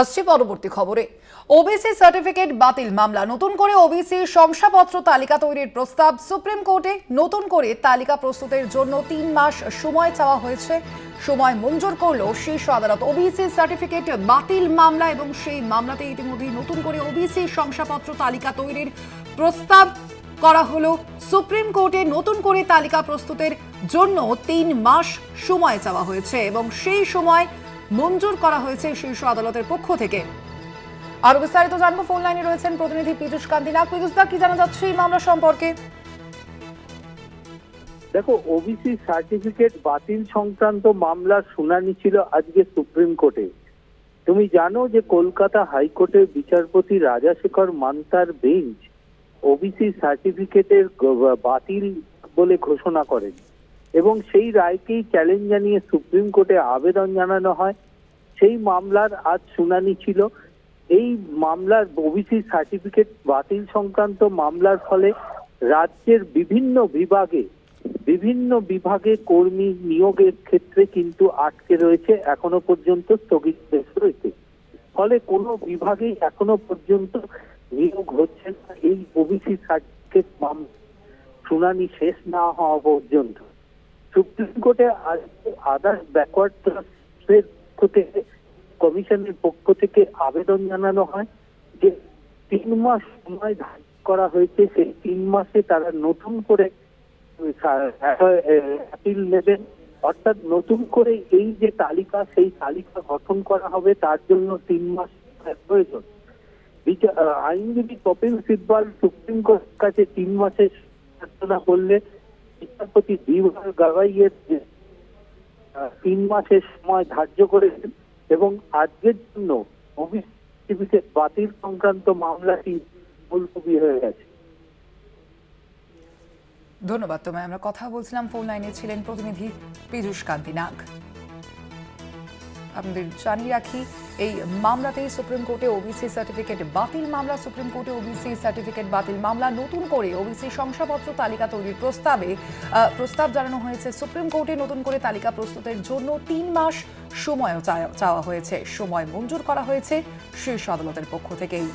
আসছে পরবর্তী খবরে। ওবিসি সার্টিফিকেট বাতিল মামলা, নতুন করে ওবিসি শংসাপত্র তালিকা তৈরির প্রস্তাব সুপ্রিম কোর্টে। নতুন করে তালিকা প্রস্তুতের জন্য 3 মাস সময় চাওয়া হয়েছে, সময় মঞ্জুর করলো শীর্ষ আদালত। ওবিসি সার্টিফিকেট বাতিল মামলা এবং সেই মামলাতে ইতিমধ্যেই নতুন করে ওবিসি শংসাপত্র তালিকা তৈরির প্রস্তাব করা হলো সুপ্রিম কোর্টে। নতুন করে তালিকা প্রস্তুতের জন্য 3 মাস সময় চাওয়া হয়েছে এবং সেই সময় মঞ্জুর করা হয়েছে শীর্ষ আদালতের পক্ষ থেকে। আরো বিস্তারিত জানবো, ফোন লাইনে রয়েছেন প্রতিনিধি পীযূষ কান্তি নাগ। পীযূষ দা, কি জানা যাচ্ছে এই মামলা সম্পর্কে? দেখো, ওবিসি সার্টিফিকেট বাতিল সংক্রান্ত মামলার শুনানি ছিল আজকে সুপ্রিম কোর্টে। তুমি জানো যে কলকাতা হাইকোর্টের বিচারপতি রাজাশেখর মান্তার বেঞ্চ ওবিসি সার্টিফিকেটের বাতিল বলে ঘোষণা করেন এবং সেই রায়কেই চ্যালেঞ্জ জানিয়ে সুপ্রিম কোর্টে আবেদন জানানো হয়। সেই মামলার আজ শুনানি ছিল। এই মামলার ওবিসি সার্টিফিকেট বাতিল সংক্রান্ত মামলার ফলে রাজ্যের বিভিন্ন বিভাগে কর্মী নিয়োগের ক্ষেত্রে কিন্তু আটকে রয়েছে, এখনো পর্যন্ত স্থগিত রয়েছে। ফলে কোনো বিভাগেই এখনো পর্যন্ত নিয়োগ হচ্ছে না এই ওবিসি সার্টিফিকেট মামলা শুনানি শেষ না হওয়া পর্যন্ত। সুপ্রিম কোর্টে আজকে আদার্স ব্যাকওয়ার্ড ক্লাসের কমিশনের পক্ষ থেকে আবেদন জানানো হয় যে 3 মাস সময় ধার্য করা হয়েছে, সেই 3 মাসে তারা নতুন করে অ্যাপিল নেবেন, অর্থাৎ নতুন করে এই যে তালিকা, সেই তালিকা গঠন করা হবে, তার জন্য 3 মাস প্রয়োজন। আইনজীবী কপিল সিব্বল সুপ্রিম কোর্টের কাছে 3 মাসের প্রার্থনা করলে বিচারপতি দিওয়ার গাভাইয়ের 3 মাসের সময় ধার্য করেছেন এবং আজকের জন্য ওবিসি সার্টিফিকেট বাতিল সংক্রান্ত মামলাটি মুলতবি হয়ে গেছে। ধন্যবাদ তোমায়। আমরা কথা বলছিলাম, ফোন লাইনে ছিলেন প্রতিনিধি পীযূষ কান্তি নাগ। আপনাদের জানিয়ে রাখি, এই মামলাতেই সুপ্রিম কোর্টে ওবিসি সার্টিফিকেট বাতিল মামলা। সুপ্রিম কোর্টে ওবিসি সার্টিফিকেট বাতিল মামলা, নতুন করে ওবিসি শংসাপত্র তালিকা তৈরির প্রস্তাব জানানো হয়েছে সুপ্রিম কোর্টে। নতুন করে তালিকা প্রস্তুতের জন্য 3 মাস সময়ও চাওয়া হয়েছে, সময় মঞ্জুর করা হয়েছে শীর্ষ আদালতের পক্ষ থেকেই।